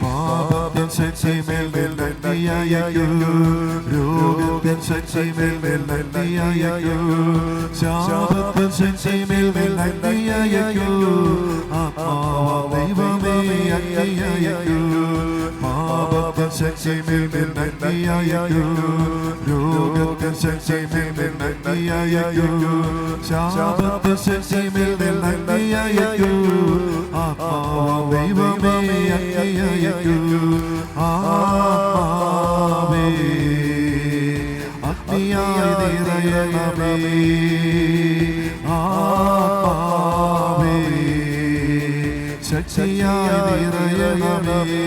പാപത്തിൻ ശക്തിമേൽ നന്ദിയായിരിക്കൂ, രോഗത്തിൻ ശക്തിമേൽ നന്ദിയായിരിക്കൂ, ശാപത്തിൻ ശക്തിമേൽ നന്ദിയായിരിക്കൂ, ആത്മാവാം ദൈവമേ അങ്ങേയായിരിക്കൂ. പാപത്തിൻ ശക്തിമേൽ നന്ദിയായിരിക്കൂ, രോഗത്തിൻ ശക്തിമേൽ നന്ദിയായിരിക്കൂ, ശാപത്തിൻ ശക്തിമേൽ നന്ദിയായിരിക്കൂ, ആത്മാവാം ദൈവമേ അങ്ങേയായിരിക്കൂ. ആത്മാവേ അഗ്നിയായി നിറയണമേ, ആത്മാവേ ശക്തിയായി നിറയണമേ.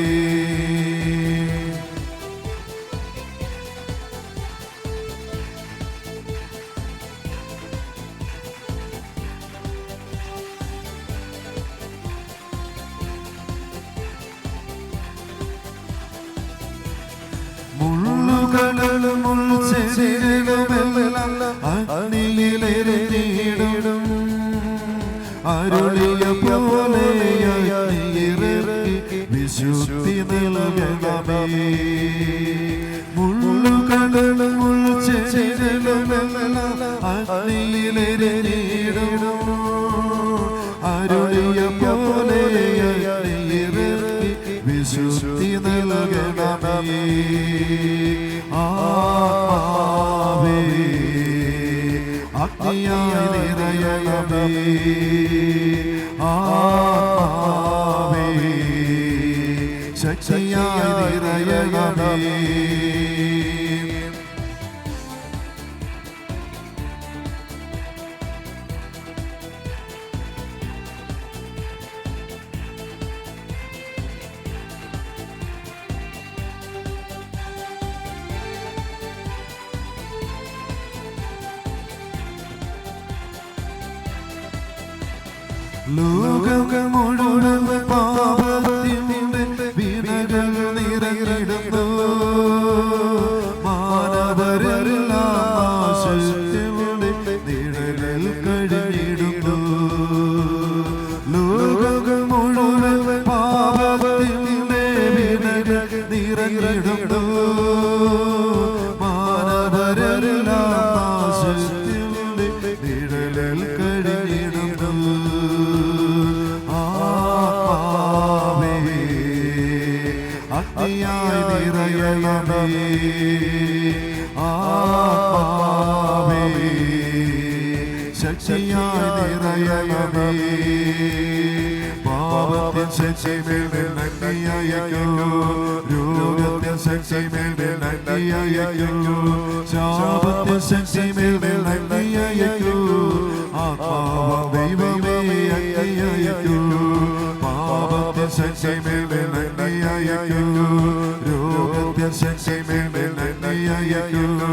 മുള്ളുകളും മുൾച്ചെടികളുമെല്ലാം അഗ്നിയിലെരിഞ്ഞിടും, അരുളിയ പോലെയായി വിശുദ്ധി നൽകണമേ. മുള്ളുകളും മുൾച്ചെടികളുമെല്ലാം അഗ്നിയിലെരിഞ്ഞിടും, അരുളിയ പോലെയായി വിശുദ്ധി നൽകണമേ. ആത്മാവേ അഗ്നിയായി നിറയണമേ, ആത്മാവേ ശക്തിയായി നിറയണമേ. ലോകം മുഴുവൻ പാപത്തിന്റെ വീണകൾ നിറഞ്ഞിടുന്നു, മാനവരെല്ലാം നാശത്തിന്റെ നിഴലിൽ കഴിഞ്ഞിടുന്നു. ലോകം മുഴുവൻ പാപത്തിന്റെ വീണകൾ നിറഞ്ഞിടുന്നു, മാനവരെല്ലാം നാശത്തിന്റെ നിഴലിൽ കഴിഞ്ഞിടുന്നു. അഗ്നിയായി നിറയണമേ, ആത്മാവേ ശക്തിയായി നിറയണമേ. പാപത്തിൻ ശക്തിമേൽ നന്ദിയായിരിക്കൂ, രോഗത്തിൻ ശക്തിമേൽ നന്ദിയായിരിക്കൂ, ശാപത്തിൻ ശക്തിമേൽ നന്ദിയായിരിക്കൂ, ആത്മാവാം ദൈവമേ അങ്ങേയായിരിക്കൂ. പാപത്തിൻ ശക്തിമേൽ നന്ദിയായിരിക്കൂ, രോഗത്തിൻ ശക്തിമേൽ നന്ദിയായിരിക്കൂ,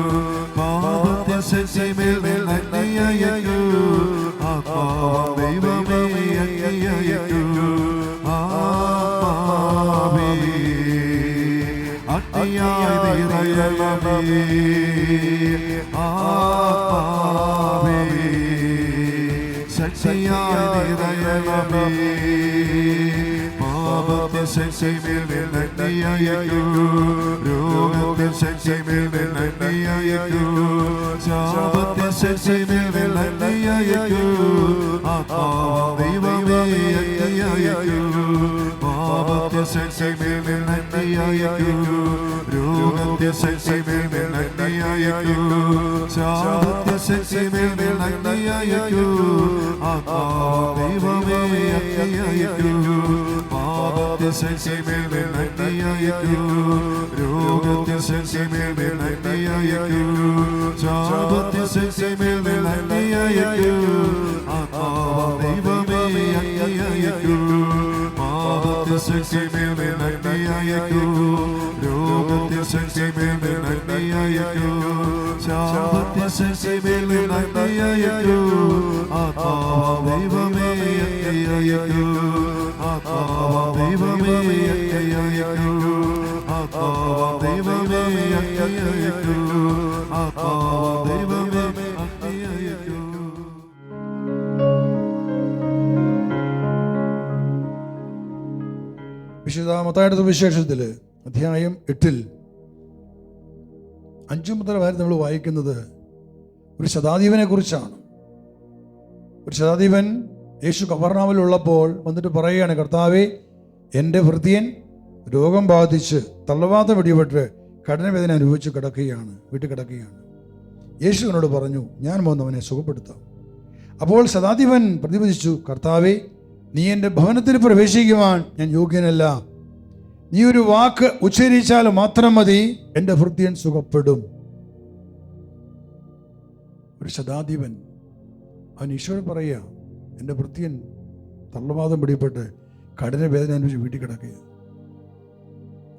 പാപത്തിൻ ശക്തിമേൽ നന്ദിയായിരിക്കൂ, ആത്മാവാം ദൈവമേ അങ്ങേയായിരിക്കൂ. ആത്മാവേ അഗ്നിയായി നിറയണമേ, ആത്മാവേ ശക്തിയായി നിറയണമേ. പാപത്തിൻ ശക്തിമേൽ നന്ദിയായിരിക്കൂ, രോഗത്തിൻ ശക്തിമേൽ നന്ദിയായിരിക്കൂ, ശാപത്തിൻ ശക്തിമേൽ നന്ദിയായിരിക്കൂ, ആത്മാവാം ദൈവമേ അങ്ങേയായിരിക്കൂ. പാപത്തിൻ ശക്തിമേൽ നന്ദിയായിരിക്കൂ, രോഗത്തിൻ ശക്തിമേൽ നന്ദിയായിരിക്കൂ, ശാപത്തിൻ ശക്തിമേൽ നന്ദിയായിരിക്കൂ, ആത്മാവാം ദൈവമേ അങ്ങേയായിരിക്കൂ. പാപത്തിൻ ശക്തിമേൽ നന്ദിയായിരിക്കൂ, രോഗത്തിൻ ശക്തിമേൽ നന്ദിയായിരിക്കൂ, ശാപത്തിൻ ശക്തിമേൽ നന്ദിയായിരിക്കൂ, ആത്മാവാം ദൈവമേ അങ്ങേയായിരിക്കൂ. പാപത്തിൻ ശക്തിമേൽ നന്ദിയായിരിക്കൂ, രോഗത്തിൻ ശക്തിമേൽ നന്ദിയായിരിക്കൂ, ശാപത്തിൻ ശക്തിമേൽ നന്ദിയായിരിക്കൂ, ആത്മാവാം ദൈവമേ അങ്ങേയായിരിക്കൂ. ആത്മാവാം ദൈവമേ അങ്ങേയായിരിക്കൂ, ആത്മാവാം ദൈവമേ അങ്ങേയായിരിക്കൂ, ആത്മാവാം ദൈവമേ അങ്ങേയായിരിക്കൂ. വിശുദ്ധ മത്തായിയുടെ സുവിശേഷത്തിൽ അധ്യായം 8 5 മുതൽ വരെ നമ്മൾ വായിക്കുന്നത് ഒരു ശതാധിപനെ കുറിച്ചാണ്. ഒരു ശതാധിപൻ യേശു കഫർനഹൂമിലുള്ളപ്പോൾ വന്നിട്ട് പറയുകയാണ്, കർത്താവേ, എൻ്റെ ഭൃത്യൻ രോഗം ബാധിച്ച് തള്ളവാതം പിടിപെട്ട് കഠിനവേദന അനുഭവിച്ച് വീട്ടിൽ കിടക്കുകയാണ്. യേശു എന്നോട് പറഞ്ഞു, ഞാൻ വന്നവനെ സുഖപ്പെടുത്താം. അപ്പോൾ ശതാധിപൻ പ്രതിവചിച്ചു, കർത്താവേ, നീ എൻ്റെ ഭവനത്തിൽ പ്രവേശിക്കുവാൻ ഞാൻ യോഗ്യനല്ല. നീ ഒരു വാക്ക് ഉച്ചരിച്ചാൽ മാത്രം മതി, എൻ്റെ ഭൃത്യൻ സുഖപ്പെടും. ഒരു ശതാധിപൻ അവൻ ഈശോയോട് പറയുക, എൻ്റെ ഭൃത്യൻ തള്ളവാതം പിടിപെട്ട് കഠിനവേദന അനുഭവിച്ച് വീട്ടിൽ കിടക്കുക.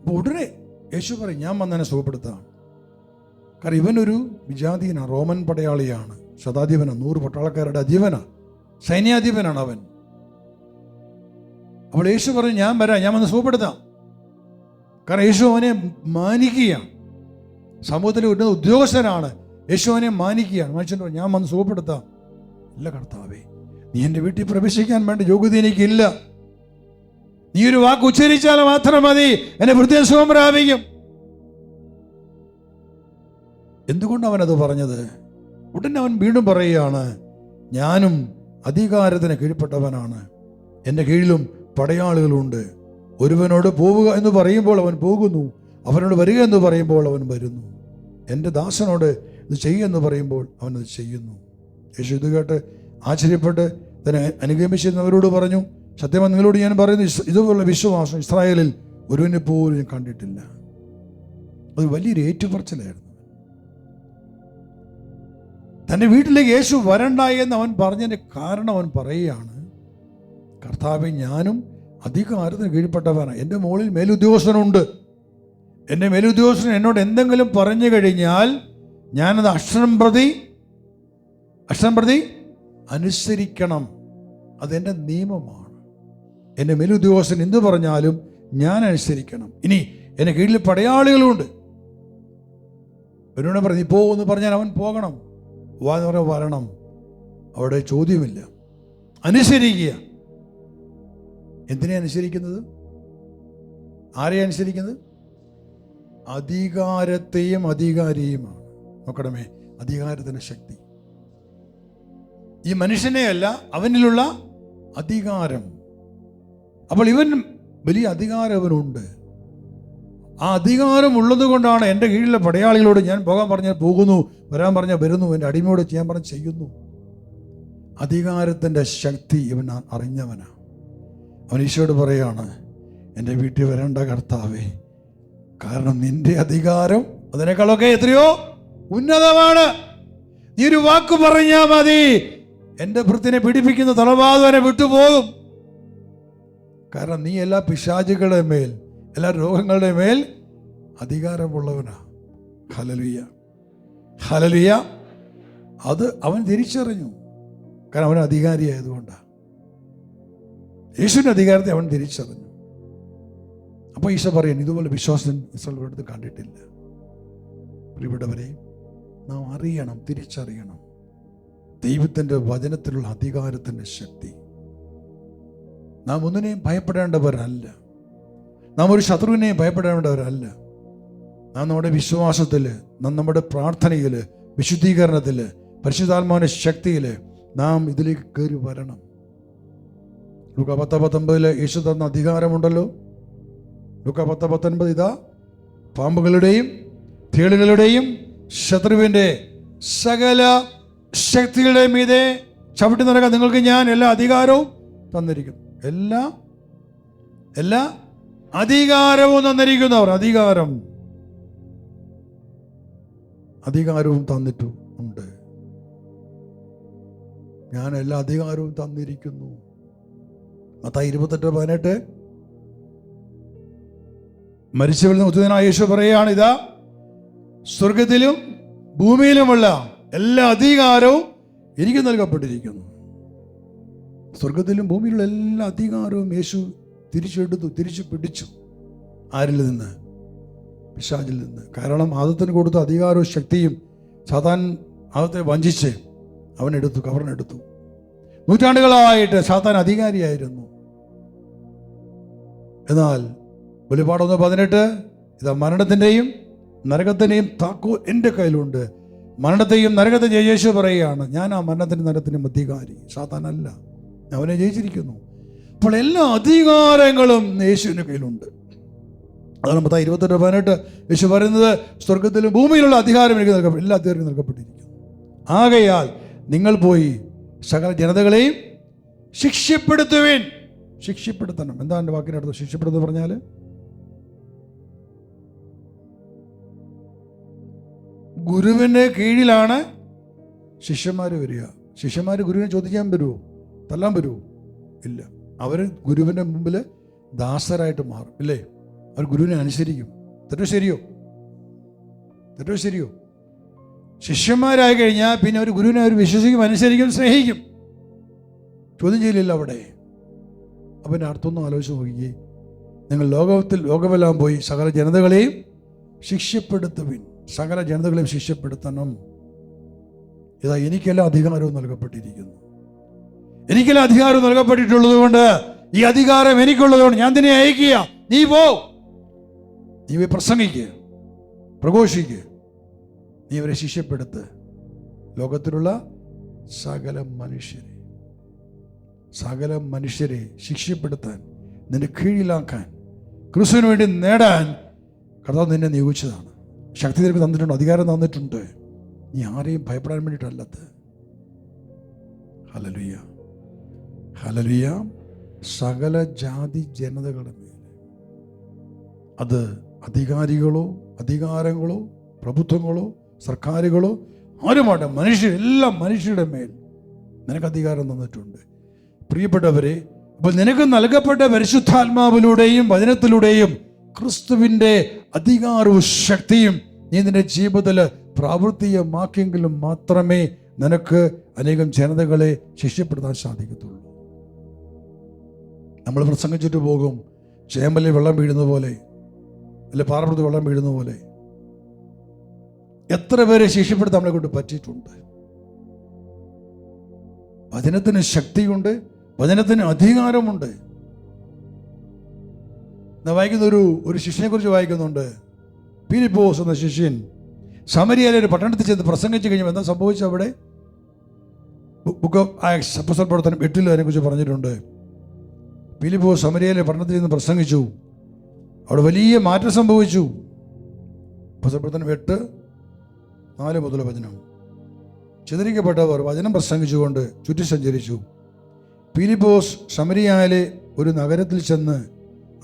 അപ്പോൾ ഉടനെ യേശു പറയും, ഞാൻ വന്നതിനെ സുഖപ്പെടുത്താം. കാരണം ഇവനൊരു വിജാതീയനാണ്, റോമൻ പടയാളിയാണ്, ശതാധിപനാണ്, 100 പട്ടാളക്കാരുടെ അധിപനാണ്, സൈന്യാധിപനാണ് അവൻ. അപ്പോൾ യേശു പറഞ്ഞു, ഞാൻ വരാം, ഞാൻ വന്ന് സുഖപ്പെടുത്താം. കാരണം യേശു അവനെ മാനിക്കുകയാണ്, സമൂഹത്തിലെ ഉന്നത ഉദ്യോഗസ്ഥനാണ്, യേശു അവനെ മാനിക്കുകയാണ്. മനുഷ്യൻ ഞാൻ വന്ന് സുഖപ്പെടുത്താം. ഇല്ല കർത്താവേ, നീ എൻ്റെ വീട്ടിൽ പ്രവേശിക്കാൻ വേണ്ട യോഗ്യത എനിക്കില്ല. നീ ഒരു വാക്ക് ഉച്ചരിച്ചാൽ മാത്രം മതി, എന്നെ ഭൃത്യൻ സുഖം പ്രാപിക്കും. എന്തുകൊണ്ട് അവനത് പറഞ്ഞത്? ഉടനെ അവൻ വീണ്ടും പറയുകയാണ്, ഞാനും അധികാരത്തിന് കീഴ്പ്പെട്ടവനാണ്, എൻ്റെ കീഴിലും പടയാളികളുണ്ട്. ഒരുവനോട് പോവുക എന്ന് പറയുമ്പോൾ അവൻ പോകുന്നു, അവനോട് വരിക എന്ന് പറയുമ്പോൾ അവൻ വരുന്നു. എൻ്റെ ദാസനോട് ഇത് ചെയ്യുമെന്ന് പറയുമ്പോൾ അവനത് ചെയ്യുന്നു. യേശു ഇത് കേട്ട് ആശ്ചര്യപ്പെട്ട് തന്നെ അനുഗമിച്ചിരുന്നവരോട് പറഞ്ഞു, സത്യമായി നിങ്ങളോട് ഞാൻ പറയുന്നു, ഇതുപോലുള്ള വിശ്വാസം ഇസ്രായേലിൽ ഒരുവനെ പോലും ഞാൻ കണ്ടിട്ടില്ല. അത് വലിയൊരു ഏറ്റുപറച്ചിലായിരുന്നു. തൻ്റെ വീട്ടിലേക്ക് യേശു വരണ്ട എന്ന് അവൻ പറഞ്ഞതിൻ്റെ കാരണം അവൻ പറയുകയാണ്, കർത്താവേ, ഞാനും അധികാരത്തിന് കീഴ്പ്പെട്ടവനാണ്, എൻ്റെ മുകളിൽ മേലുദ്യോഗസ്ഥനുണ്ട്. എൻ്റെ മേലുദ്യോഗസ്ഥൻ എന്നോട് എന്തെങ്കിലും പറഞ്ഞു കഴിഞ്ഞാൽ ഞാനത് അക്ഷരം പ്രതി അനുസരിക്കണം. അതെൻ്റെ നിയമമാണ്. എൻ്റെ മേലുദ്യോഗസ്ഥൻ എന്ത് പറഞ്ഞാലും ഞാൻ അനുസരിക്കണം. ഇനി എൻ്റെ കീഴിൽ പടയാളികളുണ്ട്. എന്നോട് പറഞ്ഞു, നീ പോകുമെന്ന് പറഞ്ഞാൽ അവൻ പോകണം, വരണം. അവിടെ ചോദ്യമില്ല, അനുസരിക്കുക. എന്തിനെ അനുസരിക്കുന്നത്? ആരെയും അനുസരിക്കുന്നത്? അധികാരത്തെയും അധികാരിയുമാണ്. നോക്കണമേ, അധികാരത്തിൻ്റെ ശക്തി ഈ മനുഷ്യനെയല്ല, അവനിലുള്ള അധികാരം. അപ്പോൾ ഇവൻ വലിയ അധികാരം അവനുണ്ട്. ആ അധികാരം ഉള്ളത് കൊണ്ടാണ് എൻ്റെ കീഴിലെ പടയാളികളോട് ഞാൻ പോകാൻ പറഞ്ഞാൽ പോകുന്നു, വരാൻ പറഞ്ഞാൽ വരുന്നു, എൻ്റെ അടിമയോട് ചെയ്യാൻ പറഞ്ഞാൽ ചെയ്യുന്നു. അധികാരത്തിൻ്റെ ശക്തി ഇവൻ അറിഞ്ഞവനാണ്. അവൻ ഈശോയോട് പറയാണ്, എൻ്റെ വീട്ടിൽ വരേണ്ട കർത്താവേ, കാരണം നിന്റെ അധികാരം അതിനേക്കാളൊക്കെ എത്രയോ ഉന്നതമാണ്. നീ ഒരു വാക്ക് പറഞ്ഞാൽ മതി, എൻ്റെ ഭൃത്യനെ പീഡിപ്പിക്കുന്ന തളവാദവനെ വിട്ടുപോകും. കാരണം നീ എല്ലാ പിശാചുകളുടെ മേൽ, എല്ലാ രോഗങ്ങളുടെ മേൽ അധികാരമുള്ളവനാ. Hallelujah, hallelujah. അത് അവൻ തിരിച്ചറിഞ്ഞു. കാരണം അവൻ അധികാരിയായതുകൊണ്ടാണ്. യേശുവിൻ്റെ അധികാരത്തെ അവൻ തിരിച്ചറിഞ്ഞു. അപ്പോൾ ഈശോ പറയാൻ, ഇതുപോലെ വിശ്വാസം ഇസ്രായേലിനടുത്ത് കണ്ടിട്ടില്ല. പ്രിയപ്പെട്ടവരെ, നാം അറിയണം, തിരിച്ചറിയണം ദൈവത്തിൻ്റെ വചനത്തിലുള്ള അധികാരത്തിൻ്റെ ശക്തി. നാം ഒന്നിനെയും ഭയപ്പെടേണ്ടവരല്ല, നാം ഒരു ശത്രുവിനെയും ഭയപ്പെടേണ്ടവരല്ല. നാം നമ്മുടെ വിശ്വാസത്തിൽ, നാം നമ്മുടെ പ്രാർത്ഥനയിൽ, വിശുദ്ധീകരണത്തിൽ, പരിശുദ്ധാത്മാവിൻ്റെ ശക്തിയിൽ നാം ഇതിലേക്ക് കയറി വരണം. ലൂക്കാ 10:19 യേശു തന്ന അധികാരമുണ്ടല്ലോ. ലൂക്കാ 10:19 ഇതാ, പാമ്പുകളുടെയും തേളുകളുടെയും ശത്രുവിൻ്റെ സകല ശക്തികളുടെ മീതെ ചവിട്ടി നടക്കാൻ നിങ്ങൾക്ക് ഞാൻ എല്ലാ അധികാരവും തന്നിരിക്കുന്നു. എല്ലാ അധികാരവും തന്നിരിക്കുന്നവർ, അധികാരവും തന്നിട്ടുണ്ട്. ഞാൻ എല്ലാ അധികാരവും തന്നിരിക്കുന്നു. മത്തായി 28:18 മരിച്ചവരിൽ നിന്ന് ഉദ്ധിതനായ യേശു പറയുകയാണ്, ഇതാ സ്വർഗത്തിലും ഭൂമിയിലുമുള്ള എല്ലാ അധികാരവും എനിക്ക് നൽകപ്പെട്ടിരിക്കുന്നു. സ്വർഗത്തിലും ഭൂമിയിലുള്ള എല്ലാ അധികാരവും യേശു തിരിച്ചു പിടിച്ചു. ആരിൽ നിന്ന്? പിശാചിൽ നിന്ന്. കാരണം ആദത്തിന് കൊടുത്ത അധികാരവും ശക്തിയും സാത്താൻ ആദത്തെ വഞ്ചിച്ച് അവനെടുത്തു, കവർന്നെടുത്തു. നൂറ്റാണ്ടുകളായിട്ട് സാത്താൻ അധികാരിയായിരുന്നു. എന്നാൽ വെളിപ്പാട് 1:18, ഇതാ മരണത്തിൻ്റെയും നരകത്തിൻ്റെയും താക്കോൽ എൻ്റെ കയ്യിലുണ്ട്. മരണത്തെയും നരകത്തെ യേശു പറയുകയാണ്, ഞാൻ ആ മരണത്തിൻ്റെ നരകത്തിൻ്റെ അധികാരി, സാത്താനല്ല, അവനെ ജയിച്ചിരിക്കുന്നു. അപ്പോൾ എല്ലാ അധികാരങ്ങളും യേശുവിൻ്റെ കയ്യിലുണ്ട്. അതാണ് മത്തായി 28:18 യേശു പറയുന്നത്, സ്വർഗത്തിലും ഭൂമിയിലുള്ള അധികാരം എനിക്ക് എല്ലാ അധികാരവും നൽകപ്പെട്ടിരിക്കുന്നു. ആകയാൽ നിങ്ങൾ പോയി സകല ജനതകളെയും ശിക്ഷപ്പെടുത്തുവിൻ. ശിക്ഷപ്പെടുത്തണം. എന്താണ് എൻ്റെ വാക്കിനടുത്ത് ശിക്ഷപ്പെടുത്തുക പറഞ്ഞാൽ? ഗുരുവിൻ്റെ കീഴിലാണ് ശിഷ്യന്മാർ വരിക. ശിഷ്യന്മാർ ഗുരുവിനെ ചോദിക്കാൻ വരുമോ? തല്ലാൻ വരുമോ? ഇല്ല. അവർ ഗുരുവിൻ്റെ മുമ്പിൽ ദാസരായിട്ട് മാറും. ഇല്ലേ? അവർ ഗുരുവിനെ അനുസരിക്കും. തെറ്റോ ശരിയോ? തെറ്റോ ശരിയോ? ശിഷ്യന്മാരായി കഴിഞ്ഞാൽ പിന്നെ അവർ ഗുരുവിനെ അവർ വിശ്വസിക്കും, അനുസരിക്കും, സ്നേഹിക്കും. ചോദ്യം ചെയ്യില്ല അവിടെ. അപ്പം അർത്ഥമൊന്നും ആലോചിച്ച് നോക്കിക്കേ. നിങ്ങൾ ലോകമെല്ലാം പോയി സകല ജനതകളെയും ശിക്ഷപ്പെടുത്തുവിൻ. സകല ജനതകളെയും ശിക്ഷപ്പെടുത്തണം. ഇതാ എനിക്കെല്ലാം അധികാരവും നൽകപ്പെട്ടിരിക്കുന്നു. എനിക്കെല്ലാം അധികാരം നൽകപ്പെട്ടിട്ടുള്ളത് കൊണ്ട്, ഈ അധികാരം എനിക്കുള്ളതുകൊണ്ട് ഞാൻ നിന്നെ അയക്കുക. നീ പോയി പ്രസംഗിക്കുക, പ്രഘോഷിക്കുക, നീ അവരെ ശിക്ഷപ്പെടുത്ത്. ലോകത്തിലുള്ള സകല മനുഷ്യരെ ശിക്ഷപ്പെടുത്താൻ, നിന്നെ കീഴിലാക്കാൻ, ക്രിസ്തുവിന് വേണ്ടി നേടാൻ കർത്താവ് നിന്നെ നിയോഗിച്ചതാണ്. ശക്തി നിനക്ക് തന്നിട്ടുണ്ട്, അധികാരം തന്നിട്ടുണ്ട്. നീ ആരെയും ഭയപ്പെടാൻ വേണ്ടിയിട്ടല്ലത്. Hallelujah, hallelujah. സകല ജാതി ജനതകളുടെ മേൽ, അത് അധികാരികളോ അധികാരങ്ങളോ പ്രഭുത്വങ്ങളോ സർക്കാരുകളോ ആരുമാട്ടെ, എല്ലാ മനുഷ്യരുടെ മേൽ നിനക്ക് അധികാരം തന്നിട്ടുണ്ട്. പ്രിയപ്പെട്ടവരെ, അപ്പോൾ നിനക്ക് നൽകപ്പെട്ട പരിശുദ്ധാത്മാവിലൂടെയും വചനത്തിലൂടെയും ക്രിസ്തുവിൻ്റെ അധികാരവും ശക്തിയും നീ നിന്റെ ജീവിതത്തിൽ പ്രാവർത്തികമാക്കിയെങ്കിലും മാത്രമേ നിനക്ക് അനേകം ജനതകളെ ശിക്ഷപ്പെടുത്താൻ സാധിക്കത്തുള്ളൂ. നമ്മൾ പ്രസംഗിച്ചിട്ട് പോകും, ചേമ്പലിൽ വെള്ളം വീഴുന്ന പോലെ, അല്ലെ പാറപ്പുറത്ത് വെള്ളം വീഴുന്ന പോലെ. എത്ര പേരെ ശിക്ഷപ്പെടുത്താൻ നമ്മളെ കൊണ്ട് പറ്റിയിട്ടുണ്ട്. വചനത്തിന് ശക്തിയുണ്ട്, വചനത്തിന് അധികാരമുണ്ട്. വായിക്കുന്ന ഒരു ശിഷ്യനെ കുറിച്ച് വായിക്കുന്നുണ്ട്. ഫിലിപ്പോസ് എന്ന ശിഷ്യൻ സമരിയയിലെ ഒരു പട്ടണത്തിൽ ചെന്ന് പ്രസംഗിച്ചു കഴിഞ്ഞപ്പോൾ എന്താ സംഭവിച്ചു? അവിടെ ബുക്ക് ഓഫ് ആക്ട്സ് അപ്പോസ്തല പ്രവർത്തനം 8 അതിനെക്കുറിച്ച് പറഞ്ഞിട്ടുണ്ട്. ഫിലിപ്പോസ് സമരിയയിലെ പട്ടണത്തിൽ ചെന്ന് പ്രസംഗിച്ചു. അവിടെ വലിയ മാറ്റം സംഭവിച്ചു. അപ്പോസ്തല പ്രവർത്തനം 8:4 മുതൽ വചനം. ചിതറിക്കപ്പെട്ടവർ വചനം പ്രസംഗിച്ചുകൊണ്ട് ചുറ്റി സഞ്ചരിച്ചു. ഫിലിപ്പോസ് സമരിയയിലെ ഒരു നഗരത്തിൽ ചെന്ന്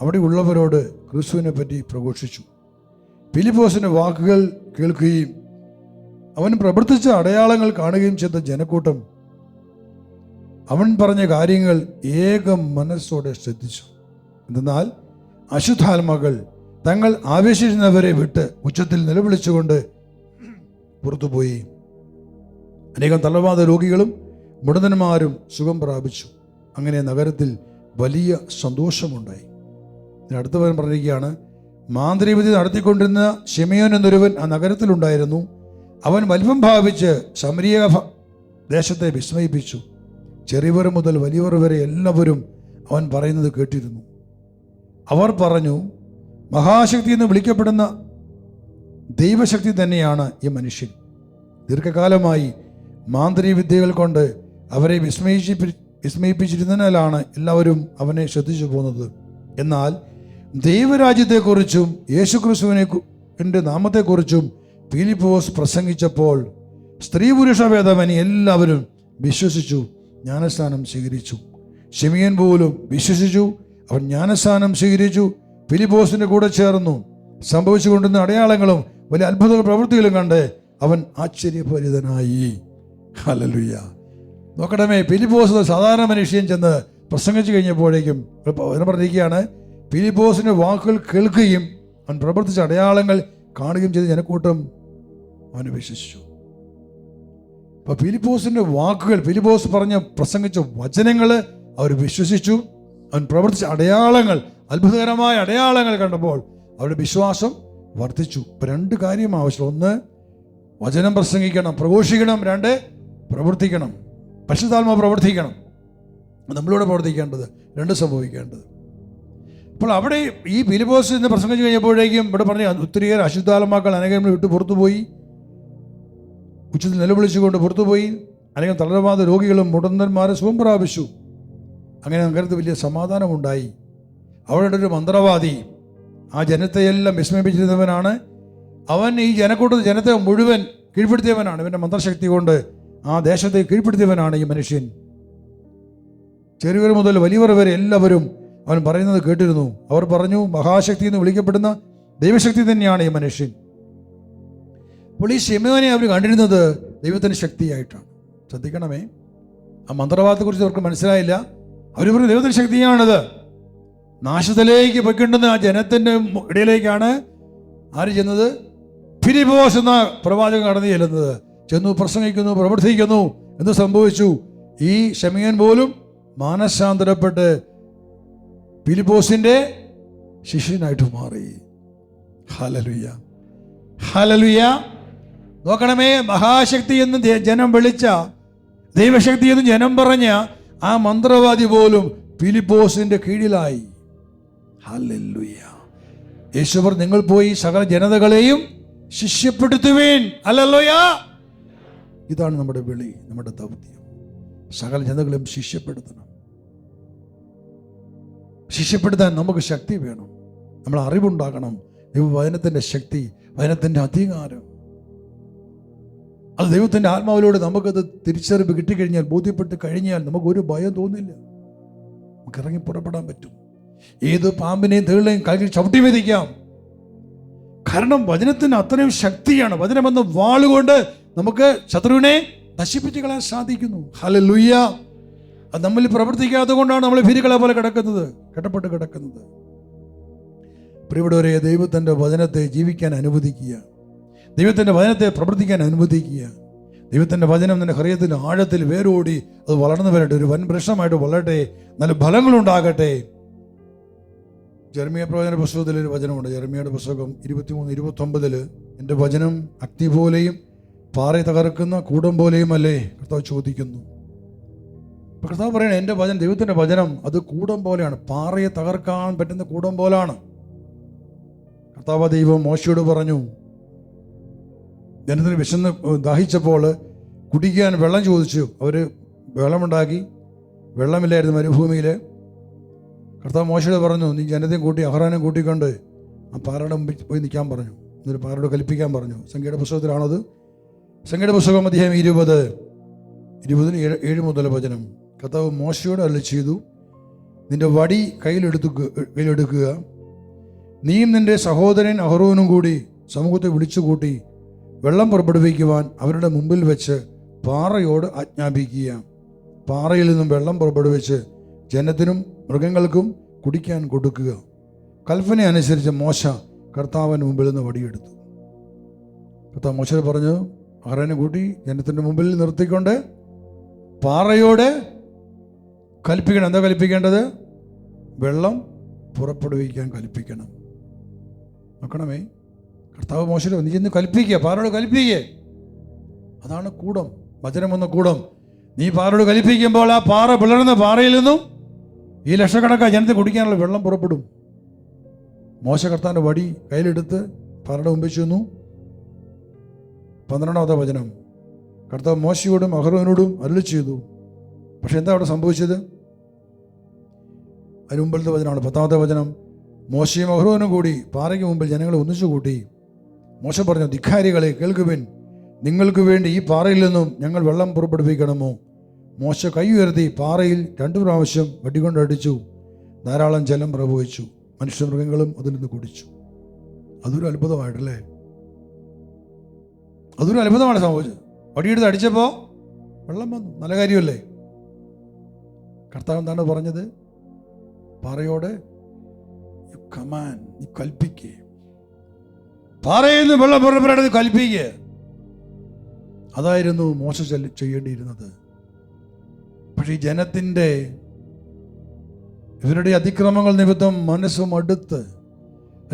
അവിടെ ഉള്ളവരോട് ക്രിസ്തുവിനെ പറ്റി പ്രഘോഷിച്ചു. ഫിലിപ്പോസിന്റെ വാക്കുകൾ കേൾക്കുകയും അവൻ പ്രവർത്തിച്ച അടയാളങ്ങൾ കാണുകയും ചെയ്ത ജനക്കൂട്ടം അവൻ പറഞ്ഞ കാര്യങ്ങൾ ഏക മനസ്സോടെ ശ്രദ്ധിച്ചു. എന്നാൽ അശുദ്ധാത്മാക്കൾ തങ്ങൾ ആവേശിച്ചിരുന്നവരെ വിട്ട് ഉച്ചത്തിൽ നിലവിളിച്ചുകൊണ്ട് പുറത്തുപോയി. അനേകം തളർവാദ രോഗികളും മുടന്തന്മാരും സുഖം പ്രാപിച്ചു. അങ്ങനെ നഗരത്തിൽ വലിയ സന്തോഷമുണ്ടായി. അടുത്ത വചനം പറഞ്ഞിരിക്കുകയാണ്, മാന്ത്രികവിധി നടത്തിക്കൊണ്ടിരുന്ന ശിമയോൻ എന്നൊരുവൻ ആ നഗരത്തിലുണ്ടായിരുന്നു. അവൻ വലിപ്പം ഭാവിച്ച് ശമരിയ ദേശത്തെ വിസ്മയിപ്പിച്ചു. ചെറിയവർ മുതൽ വലിയവർ വരെ എല്ലാവരും അവൻ പറയുന്നത് കേട്ടിരുന്നു. അവർ പറഞ്ഞു, മഹാശക്തി എന്ന് വിളിക്കപ്പെടുന്ന ദൈവശക്തി തന്നെയാണ് ഈ മനുഷ്യൻ. ദീർഘകാലമായി മാന്ത്രിക വിദ്യകൾ കൊണ്ട് അവരെ വിസ്മയിപ്പിച്ചിരുന്നതിനാലാണ് എല്ലാവരും അവനെ ശ്രദ്ധിച്ചു പോകുന്നത്. എന്നാൽ ദൈവരാജ്യത്തെക്കുറിച്ചും യേശുക്രിസ്തുവിന്റെ നാമത്തെക്കുറിച്ചും ഫിലിപ്പോസ് പ്രസംഗിച്ചപ്പോൾ സ്ത്രീ പുരുഷ ഭേദമന്യേ എല്ലാവരും വിശ്വസിച്ചു, ജ്ഞാനസ്നാനം സ്വീകരിച്ചു. ശിമിയൻ പോലും വിശ്വസിച്ചു, അവൻ ജ്ഞാനസ്നാനം സ്വീകരിച്ചു. ഫിലിപ്പോസിന്റെ കൂടെ ചേർന്നു. സംഭവിച്ചുകൊണ്ടിരുന്ന അടയാളങ്ങളും വലിയ അത്ഭുത പ്രവൃത്തികളും കണ്ട് അവൻ ആശ്ചര്യഭരിതനായി. ഹല്ലേലൂയ. നോക്കണമേ, ഫിലിപ്പോസ് സാധാരണ മനുഷ്യൻ ചെന്ന് പ്രസംഗിച്ചു കഴിഞ്ഞപ്പോഴേക്കും പറഞ്ഞിരിക്കുകയാണ്, ഫിലിപ്പോസിന്റെ വാക്കുകൾ കേൾക്കുകയും അവൻ പ്രവർത്തിച്ച അടയാളങ്ങൾ കാണുകയും ചെയ്ത് ജനക്കൂട്ടം അവന് വിശ്വസിച്ചു. അപ്പൊ ഫിലിപ്പോസിന്റെ വാക്കുകൾ, ഫിലിപ്പോസ് പ്രസംഗിച്ച വചനങ്ങൾ അവർ വിശ്വസിച്ചു. അവൻ പ്രവർത്തിച്ച അടയാളങ്ങൾ, അത്ഭുതകരമായ അടയാളങ്ങൾ കണ്ടപ്പോൾ അവരുടെ വിശ്വാസം വർദ്ധിച്ചു. ഇപ്പൊ 2 കാര്യം ആവശ്യം. 1, വചനം പ്രസംഗിക്കണം, പ്രഘോഷിക്കണം. 2, പ്രവർത്തിക്കണം. പരിശുദ്ധാത്മാവ് പ്രവർത്തിക്കണം. നമ്മളിവിടെ പ്രവർത്തിക്കേണ്ടത് 2 സംഭവിക്കേണ്ടത്. അപ്പോൾ അവിടെ ഈ ഫിലിപ്പോസ് എന്ന് പ്രസംഗിച്ച് കഴിഞ്ഞപ്പോഴേക്കും ഇവിടെ പറഞ്ഞ ഒത്തിരിയേറെ അശുദ്ധാത്മാക്കൾ അനേകം വിട്ടു പുറത്തുപോയി, ഉച്ചത്തിൽ നിലവിളിച്ചുകൊണ്ട് പുറത്തുപോയി. അനേകം തളർവാദ രോഗികളും മുടന്തന്മാരെ സുഖം പ്രാപിച്ചു. അങ്ങനെ നഗരത്തിൽ വലിയ സമാധാനമുണ്ടായി. അവിടെ ഒരു മന്ത്രവാദി ആ ജനത്തെയെല്ലാം വിസ്മയിപ്പിച്ചിരുന്നവനാണ്. അവൻ ഈ ജനത്തെ മുഴുവൻ കീഴ്പ്പെടുത്തിയവനാണ്. ഇവൻ്റെ മന്ത്രശക്തി കൊണ്ട് ആ ദേശത്തെ കീഴ്പ്പെടുത്തിയവനാണ് ഈ മനുഷ്യൻ. ചെറിയവർ മുതൽ വലിയവർ വരെ എല്ലാവരും അവൻ പറയുന്നത് കേട്ടിരുന്നു. അവർ പറഞ്ഞു, മഹാശക്തി എന്ന് വിളിക്കപ്പെടുന്ന ദൈവശക്തി തന്നെയാണ് ഈ മനുഷ്യൻ. അപ്പോൾ ഈ ശിമയോനെ അവർ കണ്ടിരുന്നത് ദൈവത്തിൻ്റെ ശക്തിയായിട്ടാണ്. ശ്രദ്ധിക്കണമേ, ആ മന്ത്രവാദത്തെക്കുറിച്ച് അവർക്ക് മനസ്സിലായില്ല. അവർ പറഞ്ഞു ദൈവത്തിൻ്റെ ശക്തിയാണിത്. നാശത്തിലേക്ക് പൊയ്ക്കൊണ്ടുന്ന ആ ജനത്തിൻ്റെ ഇടയിലേക്കാണ് ആര് ചെന്നത്? ഫിലിപ്പോസ് എന്ന പ്രവാചകൻ കടന്നു ചെല്ലുന്നത്. ചെന്നു പ്രസംഗിക്കുന്നു, പ്രവർത്തിക്കുന്നു. എന്ത് സംഭവിച്ചു? ഈ ശമയൻ പോലും മാനസാന്തരപ്പെട്ട് ഫിലിപ്പോസിന്റെ ശിഷ്യനായിട്ട് മാറി. Hallelujah, hallelujah. നോക്കണമേ, മഹാശക്തി എന്ന് ജനം വിളിച്ച, ദൈവശക്തി എന്ന് ജനം പറഞ്ഞ ആ മന്ത്രവാദി പോലും ഫിലിപ്പോസിന്റെ കീഴിലായി. ഹല്ലേലൂയ. യേശുവർ നിങ്ങൾ പോയി സകല ജനതകളെയും ശിഷ്യപ്പെടുത്തുവേൻ. ഹല്ലേലൂയ. ഇതാണ് നമ്മുടെ വിളി, നമ്മുടെ ദൗത്യം. സകല ജനതകളെയും ശിഷ്യപ്പെടുത്തണം. ശിഷ്യപ്പെടുത്താൻ നമുക്ക് ശക്തി വേണം, നമ്മൾ അറിവുണ്ടാകണം. ദൈവവചനത്തിൻ്റെ ശക്തി, വചനത്തിൻ്റെ അധികാരം, അത് ദൈവത്തിൻ്റെ ആത്മാവിലൂടെ നമുക്കത് തിരിച്ചറിവ് കിട്ടിക്കഴിഞ്ഞാൽ, ബോധ്യപ്പെട്ട് കഴിഞ്ഞാൽ നമുക്കൊരു ഭയം തോന്നില്ല. നമുക്ക് ഇറങ്ങി പുറപ്പെടാൻ പറ്റും. ഏത് പാമ്പിനെയും തേളിനെയും കൈയിൽ ചവിട്ടി മെതിക്കാം. കാരണം വചനത്തിന് അത്രയും ശക്തിയാണ്. വചനമെന്ന വാളുകൊണ്ട് നമുക്ക് ശത്രുവിനെ നശിപ്പിച്ച് കളയാൻ സാധിക്കുന്നു. ഹല്ലേലൂയ. അത് നമ്മളിൽ പ്രവർത്തിക്കാത്തത് കൊണ്ടാണ് നമ്മൾ ഭീരുക്കളെ പോലെ കിടക്കുന്നത്, കെട്ടപ്പെട്ട് കിടക്കുന്നത്. പ്രിയപ്പെട്ടവരെ, ദൈവത്തിൻ്റെ വചനത്തെ ജീവിക്കാൻ അനുവദിക്കുക, ദൈവത്തിൻ്റെ വചനത്തെ പ്രവർത്തിക്കാൻ അനുവദിക്കുക. ദൈവത്തിൻ്റെ വചനം നിന്റെ ഹൃദയത്തിൽ ആഴത്തിൽ വേരോടി അത് വളർന്നു വരട്ടെ, ഒരു വൻ വൃക്ഷമായിട്ട് വളരട്ടെ, നല്ല ഫലങ്ങളുണ്ടാകട്ടെ. ജെറമ്യാ പ്രവചന പുസ്തകത്തിൽ ഒരു വചനമുണ്ട്. ജെറമ്യയുടെ പുസ്തകം 23:29 എൻ്റെ വചനം അഗ്നി പോലെയും പാറ തകർക്കുന്ന കൂടം പോലെയും അല്ലേ? കർത്താവ് ചോദിക്കുന്നു. അപ്പോൾ കർത്താവ് പറയണേ, എൻ്റെ വചനം, ദൈവത്തിൻ്റെ വചനം അത് കൂടം പോലെയാണ്, പാറയെ തകർക്കാൻ പറ്റുന്ന കൂടം പോലാണ്. കർത്താവ് ദൈവം മോശയോട് പറഞ്ഞു, ജനത്തിന് വിശന്ന് ദാഹിച്ചപ്പോൾ കുടിക്കാൻ വെള്ളം ചോദിച്ചു. അവർ വെള്ളമുണ്ടാക്കി. വെള്ളമില്ലായിരുന്നു മരുഭൂമിയിൽ. കർത്താവ് മോശയോട് പറഞ്ഞു, നീ ജനത്തെയും കൂട്ടി അഹ്റോനെ കൂട്ടിക്കൊണ്ട് ആ പാറയുടെ മുമ്പിൽ പോയി നിൽക്കാൻ പറഞ്ഞു. എന്നിട്ട് പാറയോട് കൽപ്പിക്കാൻ പറഞ്ഞു. സംഖ്യയുടെ പുസ്തകത്തിലാണത്. സംഖ്യയുടെ പുസ്തകം അധ്യായം 20:7 മുതൽ വചനം. കർത്താവ് മോശയോട് അരുളി ചെയ്തു, നിന്റെ വടി കയ്യിലെടുക്കുക. നീയും നിന്റെ സഹോദരൻ അഹ്റോനും കൂടി സമൂഹത്തെ വിളിച്ചുകൂട്ടി വെള്ളം പുറപ്പെടുവിക്കുവാൻ അവരുടെ മുമ്പിൽ വെച്ച് പാറയോട് ആജ്ഞാപിക്കുക. പാറയിൽ നിന്നും വെള്ളം പുറപ്പെടുവിച്ച് ജനത്തിനും മൃഗങ്ങൾക്കും കുടിക്കാൻ കൊടുക്കുക. കൽപ്പന അനുസരിച്ച് മോശ കർത്താവിന് മുമ്പിൽ നിന്ന് വടിയെടുത്തു. കർത്താവ് മോശയോട് പറഞ്ഞു, അഹ്റോനെ കൂട്ടി ജനത്തിൻ്റെ മുമ്പിൽ നിർത്തിക്കൊണ്ട് പാറയോട് കൽപ്പിക്കണം. എന്താ കൽപ്പിക്കേണ്ടത്? വെള്ളം പുറപ്പെടുവിക്കാൻ കൽപ്പിക്കണം. നോക്കണമേ, കർത്താവ് മോശയോട് നീ ചെന്ന് കൽപ്പിക്കുക, പാറയോട് കൽപ്പിക്കുക. അതാണ് കൂടം, വചനമെന്ന കൂടം. നീ പാറയോട് കൽപ്പിക്കുമ്പോൾ ആ പാറ പിളർന്ന പാറയിൽ നിന്നും ഈ ലക്ഷക്കണക്കാണ് ജനത്തെ കുടിക്കാനുള്ള വെള്ളം പുറപ്പെടും. മോശ കർത്താവിൻ്റെ വടി കയ്യിലെടുത്ത് പാറയുടെ മുമ്പിൽ ചെന്നു. 12-ാമത്തെ വചനം. കർത്താവ് മോശയോടും അഹ്റോനോടും അരുളി ചെയ്തു. പക്ഷെ എന്താ അവിടെ സംഭവിച്ചത്? അതിന് മുമ്പിലത്തെ വചനമാണ് 10-ാമത്തെ വചനം. മോശയും അഹ്റോനും കൂടി പാറയ്ക്ക് മുമ്പിൽ ജനങ്ങളെ ഒന്നിച്ചു കൂട്ടി. മോശ പറഞ്ഞു, ധിക്കാരികളെ കേൾക്കുവിൻ, നിങ്ങൾക്ക് വേണ്ടി ഈ പാറയിൽ നിന്നും ഞങ്ങൾ വെള്ളം പുറപ്പെടുവിക്കണമോ? മോശ കൈ ഉയർത്തി പാറയിൽ 2 പ്രാവശ്യം വടികൊണ്ട് അടിച്ചു. ധാരാളം ജലം പ്രവഹിച്ചു. മനുഷ്യമൃഗങ്ങളും അതിൽ നിന്ന് കുടിച്ചു. അതൊരു അത്ഭുതമായിട്ടല്ലേ? അതൊരു അത്ഭുതമാണ് സംഭവിച്ചത്. വടിയെടുത്ത് അടിച്ചപ്പോൾ വെള്ളം വന്നു. നല്ല കാര്യമല്ലേ? കർത്താവ് എന്താണ് പറഞ്ഞത്? പാറയോട് നീ കൽപ്പിക്കേ, പാറയിൽ നിന്ന് വെള്ളം പുറപ്പെടേണ്ടത് കൽപ്പിക്കേ. അതായിരുന്നു മോശ ചെയ്യേണ്ടിയിരുന്നത്. പക്ഷേ ഈ ജനത്തിൻ്റെ ഇവരുടെ അതിക്രമങ്ങൾ നിമിത്തം മനസ്സും അടുത്ത്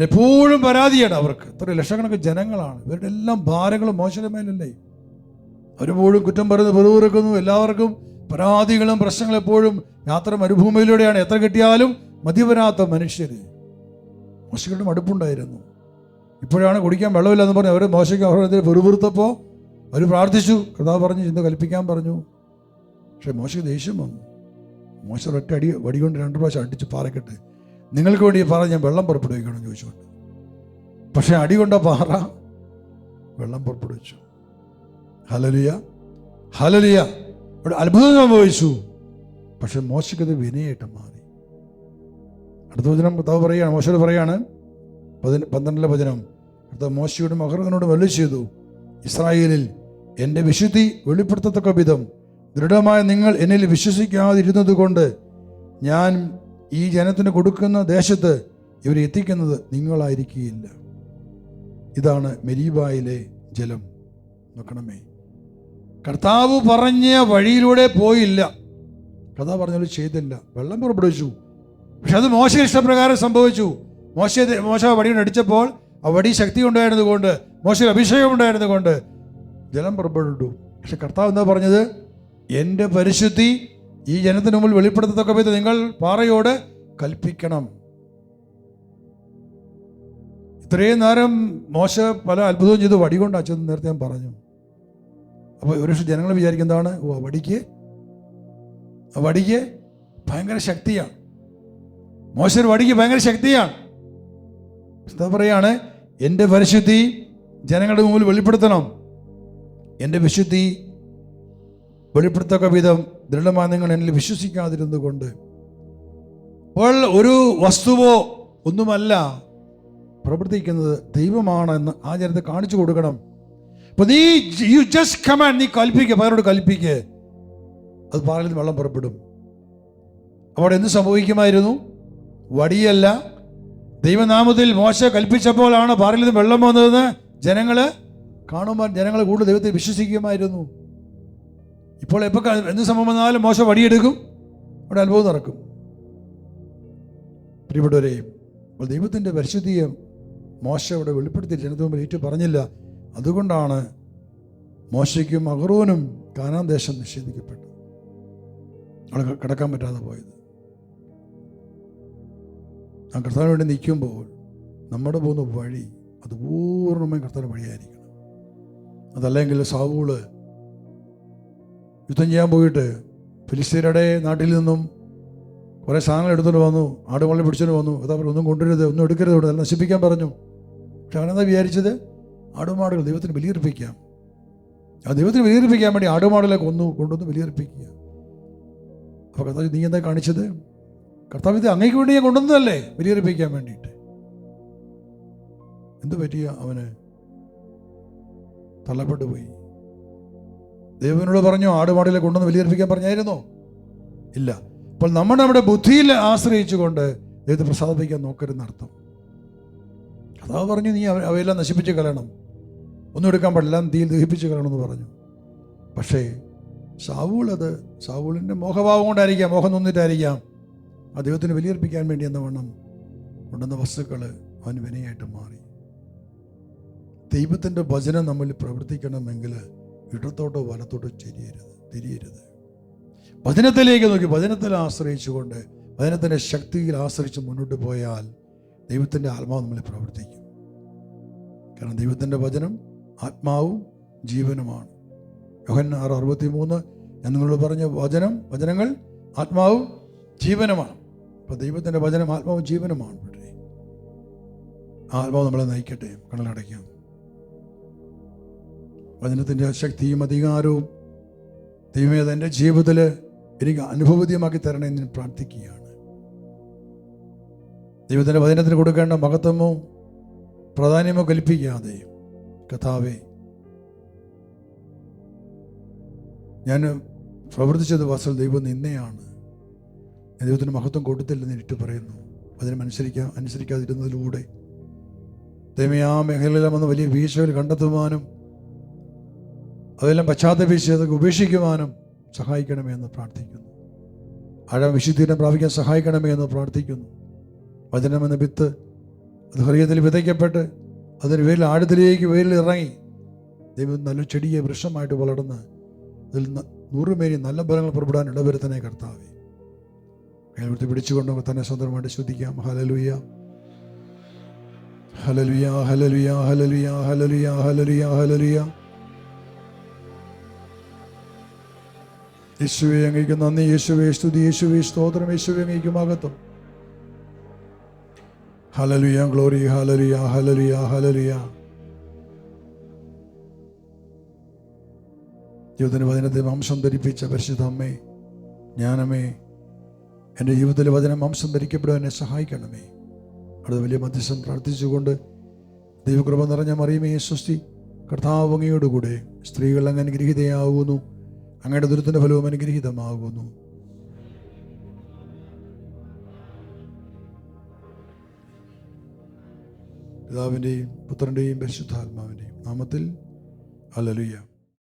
എപ്പോഴും പരാതിയാണ് അവർക്ക്. എത്ര ലക്ഷക്കണക്കിന് ജനങ്ങളാണ്. ഇവരുടെ എല്ലാം ഭാരങ്ങളും മോശയുടെ മേലല്ലേ? അവരെപ്പോഴും കുറ്റം പറയുന്നു, പെറുപിറുക്കുന്നു. എല്ലാവർക്കും പരാതികളും പ്രശ്നങ്ങളും. എപ്പോഴും യാത്ര മരുഭൂമിയിലൂടെയാണ്. എത്ര കിട്ടിയാലും മതി വരാത്ത മനുഷ്യർ. മോശയ്ക്ക് മടുപ്പുണ്ടായിരുന്നു. ഇപ്പോഴാണ് കുടിക്കാൻ വെള്ളമില്ലെന്ന് പറഞ്ഞ് അവർ മോശയ്ക്ക് അവരുടെ വെറുവിറുത്തപ്പോൾ അവർ പ്രാർത്ഥിച്ചു. കർത്താവ് പറഞ്ഞു ഇന്ന് കൽപ്പിക്കാൻ പറഞ്ഞു. പക്ഷെ മോശയ്ക്ക് ദേഷ്യം വന്നു. മോശ ഒറ്റ വടി കൊണ്ട് 2 പ്രാവശ്യം അടിച്ച് പാറക്കെട്ട് നിങ്ങൾക്ക് വേണ്ടി പാറ ഞാൻ വെള്ളം പുറപ്പെടുവിക്കണം ചോദിച്ചുകൊണ്ട്. പക്ഷെ അടി കൊണ്ട പാറ വെള്ളം പുറപ്പെടുവിച്ചു. Hallelujah, hallelujah. അവിടെ അത്ഭുതം സംഭവിച്ചു. പക്ഷെ മോശയ്ക്കത് വിനയായിട്ട് മാറി. അടുത്ത വചനം കർത്താവ് പറയുകയാണ്, മോശയോട് പറയാണ് 12 വചനം. കർത്താവ് മോശയോടും അഹരോനോടും അരുളി ചെയ്തു, ഇസ്രായേലിൽ എൻ്റെ വിശുദ്ധി വെളിപ്പെടുത്തത്തക്ക വിധം ദൃഢമായ നിങ്ങൾ എന്നിൽ വിശ്വസിക്കാതിരുന്നത് കൊണ്ട് ഞാൻ ഈ ജനത്തിന് കൊടുക്കുന്ന ദേശത്ത് ഇവരെ എത്തിക്കുന്നത് നിങ്ങളായിരിക്കുകയില്ല. ഇതാണ് മെരീബായിലെ ജലം. നോക്കണമേ, കർത്താവ് പറഞ്ഞ വഴിയിലൂടെ പോയില്ല. കർത്താവ് പറഞ്ഞാലും ചെയ്തില്ല. വെള്ളം പുറപ്പെടുവിച്ചു. പക്ഷെ അത് മോശ ഇഷ്ടപ്രകാരം സംഭവിച്ചു. മോശ വടികൊണ്ട് അടിച്ചപ്പോൾ ആ വടി ശക്തി ഉണ്ടായിരുന്നത് കൊണ്ട്, മോശയിൽ അഭിഷേകം ഉണ്ടായിരുന്നത് കൊണ്ട് ജലം പുറപ്പെട്ടു. പക്ഷെ കർത്താവ് എന്താ പറഞ്ഞത്? എൻ്റെ പരിശുദ്ധി ഈ ജനത്തിന് മുമ്പിൽ വെളിപ്പെടുത്തത്തക്ക വിധം നിങ്ങൾ പാറയോട് കൽപ്പിക്കണം. ഇത്രയും നേരം മോശ പല അത്ഭുതവും ചെയ്ത് വടി കൊണ്ട് അച്ഛൻ നേരത്തെ ഞാൻ പറഞ്ഞു. അപ്പോൾ ഒരു പക്ഷേ ജനങ്ങൾ വിചാരിക്കുന്നതാണ്, ഓ ആ വടിക്ക് ഭയങ്കര ശക്തിയാണ്. മോശ വടിക്ക് ഭയങ്കര ശക്തിയാണ്. എന്താ പറയാണ്? എൻ്റെ പരിശുദ്ധി ജനങ്ങളുടെ മുമ്പിൽ വെളിപ്പെടുത്തണം. എൻ്റെ വിശുദ്ധി വെളിപ്പെടുത്തക്ക വിധം ദൃഢമായി നിങ്ങൾ എന്നിൽ വിശ്വസിക്കാതിരുന്നത് കൊണ്ട്. അപ്പോൾ ഒരു വസ്തുവോ ഒന്നുമല്ല പ്രവർത്തിക്കുന്നത്, ദൈവമാണെന്ന് ആ ജനത്തെ കാണിച്ചു കൊടുക്കണം. അപ്പൊ യു ജസ്റ്റ് കമാൻഡ്, നീ കൽപ്പിക്കുക, പകരോട് കൽപ്പിക്കുക, അത് പാറയിൽ നിന്ന് വെള്ളം പുറപ്പെടും. അവിടെ എന്ത് സംഭവിക്കുമായിരുന്നു? വടിയല്ല, ദൈവനാമത്തിൽ മോശ കൽപ്പിച്ചപ്പോഴാണ് പാറയിൽ നിന്ന് വെള്ളം വന്നതെന്ന് ജനങ്ങൾ കാണുമ്പോൾ ജനങ്ങൾ കൂടുതൽ ദൈവത്തെ വിശ്വസിക്കുമായിരുന്നു. ഇപ്പോൾ എപ്പോൾ എന്ത് സംഭവം വന്നാലും മോശ വടിയെടുക്കും, അവിടെ അത്ഭുതം നടക്കും. പ്രിയപ്പെട്ടവരെ, അപ്പോൾ ദൈവത്തിൻ്റെ പരിശുദ്ധിയെ മോശ അവിടെ വെളിപ്പെടുത്തി ജനത്തിന് മുമ്പിൽ ഏറ്റു പറഞ്ഞില്ല. അതുകൊണ്ടാണ് മോശയ്ക്കും അഹരോനും കാനാൻ ദേശം നിഷേധിക്കപ്പെട്ടു, അവിടെ കിടക്കാൻ പറ്റാതെ പോയത്. ആ കർത്താവിന് വേണ്ടി നിൽക്കുമ്പോൾ നമ്മുടെ പോകുന്ന വഴി അത് പൂർണ്ണമായും കർത്താവിൻ്റെ വഴിയായിരിക്കണം. അതല്ലെങ്കിൽ സാവൂള് യുദ്ധം ചെയ്യാൻ പോയിട്ട് ഫിലിസ്തീനയുടെ നാട്ടിൽ നിന്നും കുറേ സാധനങ്ങൾ എടുത്തുകൊണ്ട് വന്നു, ആടുമള്ളി പിടിച്ചുകൊണ്ട് വന്നു. അതാ ഒന്നും കൊണ്ടുവരരുത്, ഒന്നും എടുക്കരുത്, ഇവിടെ എല്ലാം നശിപ്പിക്കാൻ പറഞ്ഞു. പക്ഷെ അവനെന്താ വിചാരിച്ചത്? ആടുമാടുകൾ ദൈവത്തിന് ബലിയർപ്പിക്കാം. ആ ദൈവത്തിന് ബലിയർപ്പിക്കാൻ വേണ്ടി ആടുമാടുകളെ കൊണ്ടുവന്ന് ബലിയർപ്പിക്കുക. അപ്പോൾ കർത്താവ് നീ എന്താ കാണിച്ചത്? കർത്താവ് ഇത് അങ്ങേക്ക് വേണ്ടി ഞാൻ കൊണ്ടുവന്നതല്ലേ, ബലിയർപ്പിക്കാൻ വേണ്ടിയിട്ട്. എന്ത് പറ്റിയ? അവന് തള്ളപ്പെട്ടു പോയി. ദൈവനോട് പറഞ്ഞു ആടുമാടുകളെ കൊണ്ടുവന്ന് ബലിയർപ്പിക്കാൻ പറഞ്ഞായിരുന്നോ? ഇല്ല. അപ്പോൾ നമ്മുടെ ബുദ്ധിയിൽ ആശ്രയിച്ചുകൊണ്ട് ദൈവത്തെ പ്രസാദിപ്പിക്കാൻ നോക്കരുതെന്നർത്ഥം. കർത്താവ് പറഞ്ഞു നീ അവയെല്ലാം നശിപ്പിച്ച് കളയണം, ഒന്നും എടുക്കാൻ പാടില്ല, എല്ലാം തീയിൽ ദഹിപ്പിച്ച് കളയണമെന്ന് പറഞ്ഞു. പക്ഷേ സാവൂളിൻ്റെ മോഹഭാവം കൊണ്ടായിരിക്കാം, മോഹം തോന്നിയിട്ടായിരിക്കാം ആ ദൈവത്തിന് ബലിയർപ്പിക്കാൻ വേണ്ടി എന്ന വണ്ണം കൊണ്ടുവന്ന വസ്തുക്കൾ അവന് വിനയായിട്ട് മാറി. ദൈവത്തിൻ്റെ വചനം നമ്മളിൽ പ്രവർത്തിക്കണമെങ്കിൽ ഇടത്തോട്ടോ വലത്തോട്ടോ തിരിയരുത്. വചനത്തിലേക്ക് നോക്കി, വചനത്തിൽ ആശ്രയിച്ചുകൊണ്ട്, വചനത്തിൻ്റെ ശക്തിയിൽ ആശ്രയിച്ച് മുന്നോട്ട് പോയാൽ ദൈവത്തിൻ്റെ ആത്മാവ് നമ്മളിൽ പ്രവർത്തിക്കും. കാരണം ദൈവത്തിൻ്റെ വചനം ആത്മാവും ജീവനുമാണ്. യോഹന്നാൻ 6:63 ഞാൻ നിങ്ങളോട് പറഞ്ഞ വചനങ്ങൾ ആത്മാവും ജീവനുമാണ്. അപ്പോൾ ദൈവത്തിൻ്റെ വചനം ആത്മാവും ജീവനുമാണ്. ആത്മാവ് നമ്മളെ നയിക്കട്ടെ. കണ്ണടയ്ക്കാം. വചനത്തിൻ്റെ ശക്തിയും അധികാരവും ദൈവമേ എൻ്റെ ജീവിതത്തിൽ എനിക്ക് അനുഭവതീയമാക്കി തരണമെന്ന് ഞാൻ പ്രാർത്ഥിക്കുകയാണ്. ദൈവത്തിൻ്റെ വചനത്തിന് കൊടുക്കേണ്ട മഹത്വമോ പ്രാധാന്യമോ കൽപ്പിക്കാതെ, കർത്താവേ ഞാൻ പ്രവർത്തിച്ചത് വാസൽ ദൈവം നിന്നെയാണ്, ദൈവത്തിന് മഹത്വം കൊടുത്തില്ലെന്ന് ഇട്ട് പറയുന്നു. അനുസരിക്കാതിരുന്നതിലൂടെ ദൈവമേ ആ മേഖലയിലും വന്ന് വലിയ വീഴ്ചകൾ കണ്ടെത്തുവാനും അതെല്ലാം പശ്ചാത്തപിച്ച് അതൊക്കെ ഉപേക്ഷിക്കുവാനും സഹായിക്കണമേ എന്ന് പ്രാർത്ഥിക്കുന്നു. ആഴം വിശുദ്ധീനം പ്രാപിക്കാൻ സഹായിക്കണമേ എന്ന് പ്രാർത്ഥിക്കുന്നു. വചനമെന്ന വിത്ത് അത് ഹൃദയത്തിൽ വിതയ്ക്കപ്പെട്ട് അതിന് വേരിൽ ആഴത്തിലേക്ക് വേരിൽ ഇറങ്ങി ദൈവം നല്ല ചെടിയെ വൃക്ഷമായിട്ട് വളർന്ന് അതിൽ 100 മേനി നല്ല ഫലങ്ങൾ പുറപ്പെടാൻ ഇടവരുത്തനെ കർത്താവേ. കൈവൃത്തി പിടിച്ചുകൊണ്ട് തന്നെ സ്വന്തമായിട്ട് ശ്രദ്ധിക്കാം. Hallelujah, hallelujah hallelujah hallelujah hallelujah hallelujah hallelujah. യേശുവേ അങ്ങേക്ക് നന്ദി, യേശുവേ സ്തുതി, യേശുവേ സ്തോത്രം, യേശുവേ അങ്ങേക്ക് മഹത്വം. Hallelujah glory hallelujah hallelujah hallelujah. ജീവിതത്തിന് വചനത്തെ മാംസം ധരിപ്പിച്ച പരിശുദ്ധ അമ്മേ, ജ്ഞാനമേ, എൻ്റെ ജീവിതത്തിലെ വചനം മാംസം ധരിക്കപ്പെടാൻ എന്നെ സഹായിക്കണമേ. അടുത്ത വലിയ മധ്യസ്ഥം പ്രാർത്ഥിച്ചുകൊണ്ട് ദൈവകൃപ നിറഞ്ഞ മറിയമേ സ്വസ്തി, കർത്താവ് അങ്ങയോടുകൂടെ സ്ത്രീകൾ അങ്ങ് അനുഗ്രഹീതയാകുന്നു, അങ്ങയുടെ ദുരിതത്തിൻ്റെ ഫലവും അനുഗ്രഹീതമാകുന്നു. പിതാവിൻ്റെയും പുത്രൻ്റെയും പരിശുദ്ധാത്മാവിൻ്റെയും നാമത്തിൽ ഹല്ലേലൂയ.